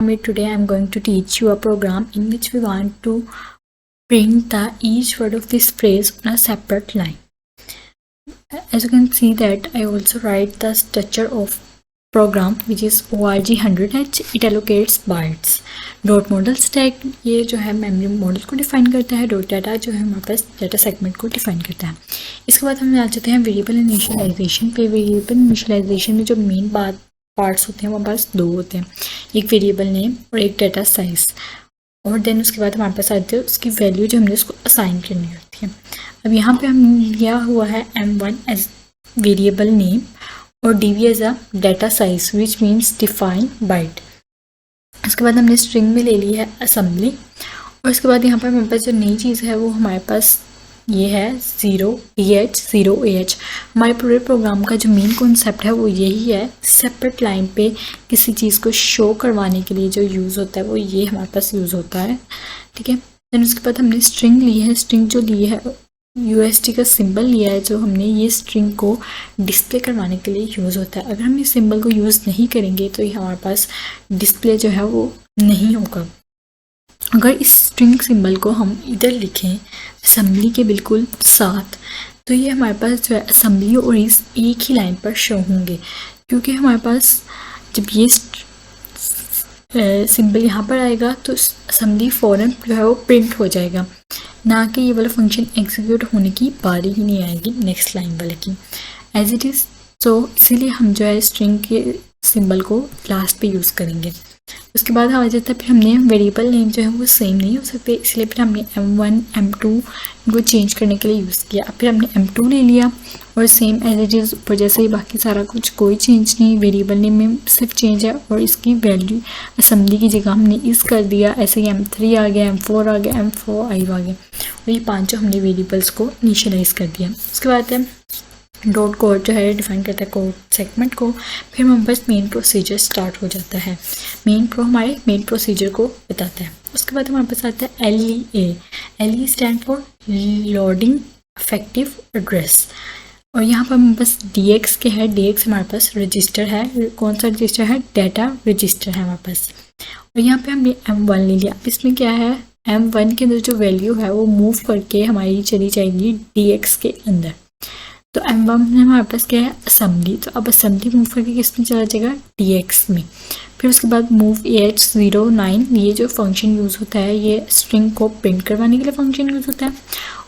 Today I am going to teach you a program in which we want to print the each word of this phrase on a separate line. As you can see that I also write the structure of program which is org100h. It allocates bytes. Dot model stack ये जो है memory model को define करता है. Dot data जो है हमारे पास data segment को डिफाइन करता है. इसके बाद हम आ जाते हैं वेरिएबल इनिशियलाइजेशन पे. वेरिएबल इनिशियलाइजेशन में जो मेन पार्ट्स होते हैं हमारे पास दो होते हैं, एक वेरिएबल नेम और एक डाटा साइज. और देन उसके बाद हमारे पास आती है उसकी वैल्यू जो हमने उसको असाइन करनी होती है. अब यहाँ पे हम लिया हुआ है m1 एज वेरिएबल नेम और dv as a data size which means define byte. उसके बाद हमने स्ट्रिंग में ले ली है असेंबली. और उसके बाद यहाँ पर हमारे पास जो नई चीज़ है वो हमारे पास ये है 0dh 0ah. हमारे पूरे प्रोग्राम का जो मेन कॉन्सेप्ट है वो यही है. सेपरेट लाइन पे किसी चीज़ को शो करवाने के लिए जो यूज़ होता है वो ये हमारे पास यूज़ होता है. ठीक है. देन उसके बाद हमने स्ट्रिंग ली है. स्ट्रिंग जो ली है UST का सिंबल लिया है जो हमने, ये स्ट्रिंग को डिस्प्ले करवाने के लिए यूज़ होता है. अगर हम इस सिंबल को यूज़ नहीं करेंगे तो ये हमारे पास डिस्प्ले जो है वो नहीं होगा. अगर इस स्ट्रिंग सिंबल को हम इधर लिखें असेंबली के बिल्कुल साथ तो ये हमारे पास जो है असेंबली और इस एक ही लाइन पर शो होंगे, क्योंकि हमारे पास जब ये सिंबल यहाँ पर आएगा तो असेंबली फ़ौरन जो है वो प्रिंट हो जाएगा, ना कि ये वाला फंक्शन एग्जीक्यूट होने की बारी ही नहीं आएगी नेक्स्ट लाइन वाले की एज इट इज़. तो इसीलिए हम जो है स्ट्रिंग के सिंबल को लास्ट पे यूज़ करेंगे. उसके बाद आ जाता है फिर हमने वेरिएबल नेम जो है वो सेम नहीं हो सकते, इसलिए फिर हमने m1 m2 इनको चेंज करने के लिए यूज़ किया. फिर हमने m2 ले लिया और सेम एज इट इज़ ऊपर जैसे ही बाकी सारा कुछ कोई चेंज नहीं, वेरिएबल नेम में सिर्फ चेंज है और इसकी वैल्यू असेंबली की जगह हमने इस कर दिया. ऐसे ही m3 आ गया, m4 आ गया, m4 आ गया और ये पाँचों हमने वेरिएबल्स को इनिशियलाइज कर दिया. उसके बाद है डॉट कोड जो है डिफाइन करता है कोड सेगमेंट को. फिर हमारे पास मेन प्रोसीजर स्टार्ट हो जाता है. हमारे मेन प्रोसीजर को बताता है. उसके बाद हमारे पास आता है LEA. LE stand for loading effective address. और यहाँ पर हमारे पास DX के है. DX हमारे पास रजिस्टर है. कौन सा रजिस्टर है? डाटा रजिस्टर है हमारे पास. और यहाँ पे हमने M1 ले लिया. इसमें क्या है, M1 के अंदर जो वैल्यू है वो मूव करके हमारी चली जाएगी DX के अंदर. तो M1 में हमारे पास क्या है, असेंबली. तो अब असेंबली मूव करके किस में चला जाएगा, DX में. फिर उसके बाद मूव AH09, ये जो फंक्शन यूज़ होता है ये स्ट्रिंग को प्रिंट करवाने के लिए फंक्शन यूज़ होता है.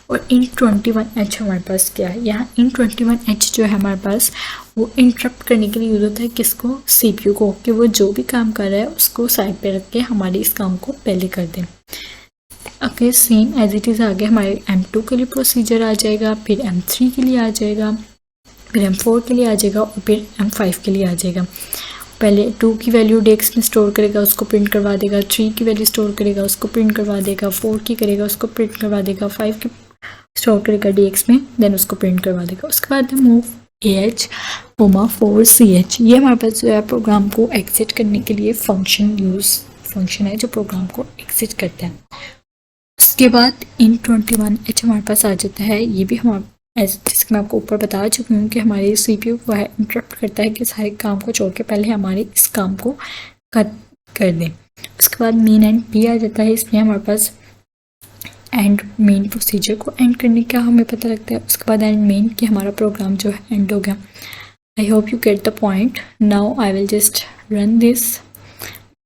और int21h हमारे पास क्या है, यहाँ int21h जो है हमारे पास वो इंटरप्ट करने के लिए यूज़ होता है. किसको, CPU को, कि वो जो भी काम कर रहा है उसको साइड पे रख के हमारे इस काम को पहले कर दें. Okay, same as it is आगे हमारे M2 के लिए प्रोसीजर आ जाएगा, फिर M3 के लिए आ जाएगा, फिर M4 के लिए आ जाएगा और फिर M5 के लिए आ जाएगा. पहले 2 की वैल्यू DX में स्टोर करेगा, उसको प्रिंट करवा देगा. 3 की वैल्यू स्टोर करेगा, उसको प्रिंट करवा देगा. 4 की करेगा, उसको प्रिंट करवा देगा. 5 की स्टोर करेगा DX में, देन उसको प्रिंट करवा देगा. उसके बाद मूव AH 4CH, ये हमारे पास जो है प्रोग्राम को एग्जिट करने के लिए फंक्शन है जो प्रोग्राम को एग्जिट करता है. उसके बाद int21h हमारे पास आ जाता है. ये भी हमारे जिसके मैं आपको ऊपर बता चुकी हूँ कि हमारे CPU वह इंटरप्ट करता है कि सारे काम को छोड़ के पहले हमारे इस काम को कर दें. उसके बाद मेन एंड P आ जाता है. इसमें हमारे पास एंड मेन प्रोसीजर को एंड करने का हमें पता लगता है. उसके बाद एंड मेन कि हमारा प्रोग्राम जो है एंड हो गया. I hope you get the point. Now I will just run this.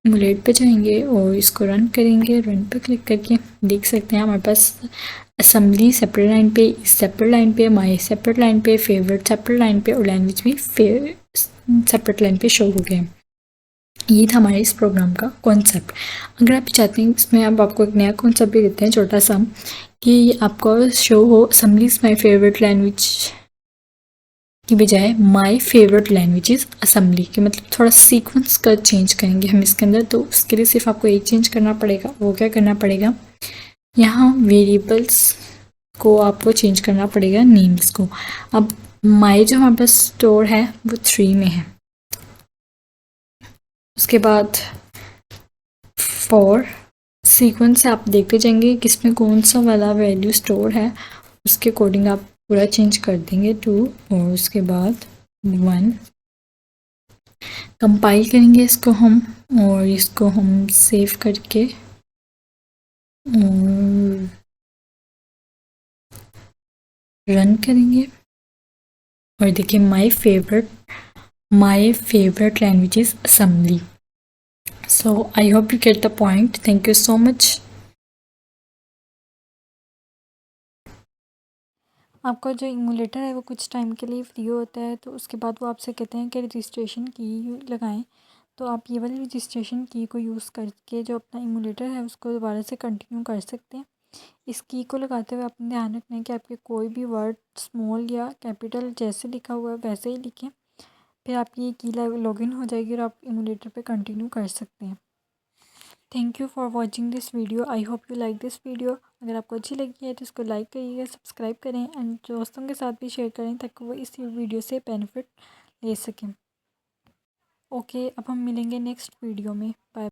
Emulate पे जाएंगे और इसको रन करेंगे. रन पे क्लिक करके देख सकते हैं हमारे पास असेंबली सेपरेट लाइन पे, सेपरेट लाइन पे, माई सेपरेट लाइन पे, फेवरेट सेपरेट लाइन पे और लैंग्वेज भी सेपरेट लाइन पे शो हो गए. ये था हमारे इस प्रोग्राम का कॉन्सेप्ट. अगर आप चाहते हैं इसमें अब आपको एक नया कॉन्सेप्ट भी देते हैं छोटा सा, कि आपको शो हो assembly is my favourite language की बजाय my favourite language is assembly, के मतलब थोड़ा सीक्वेंस का चेंज करेंगे हम इसके अंदर. तो उसके लिए सिर्फ आपको एक चेंज करना पड़ेगा. वो क्या करना पड़ेगा, यहाँ वेरिएबल्स को आपको चेंज करना पड़ेगा, नेम्स को. अब माई जो हमारे पास स्टोर है वो 3 में है. उसके बाद फॉर सीक्वेंस से आप देखते जाएंगे किसमें कौन सा वाला वैल्यू स्टोर है, उसके अकॉर्डिंग आप पूरा चेंज कर देंगे 2 और उसके बाद 1 कंपाइल करेंगे इसको हम और इसको हम सेव करके और रन करेंगे और देखिए my favourite language is assembly. So I hope you get the point. Thank you so much. आपका जो इमूलेटर है वो कुछ टाइम के लिए फ्री होता है, तो उसके बाद वो आपसे कहते हैं कि रजिस्ट्रेशन की लगाएं. तो आप ये वाली रजिस्ट्रेशन की को यूज़ करके जो अपना इमूलेटर है उसको दोबारा से कंटिन्यू कर सकते हैं. इस की को लगाते हुए अपने ध्यान रखना है कि आपके कोई भी वर्ड स्मॉल या कैपिटल जैसे लिखा हुआ है वैसे ही लिखें. फिर आपकी ये की लॉगिन हो जाएगी और आप इमूलेटर पे कंटिन्यू कर सकते हैं. Thank you for watching this video. I hope you like this video. अगर आपको अच्छी लगी है तो इसको लाइक करिएगा, सब्सक्राइब करें एंड दोस्तों के साथ भी शेयर करें ताकि वो इस वीडियो से बेनिफिट ले सकें. ओके, अब हम मिलेंगे नेक्स्ट वीडियो में. बाय.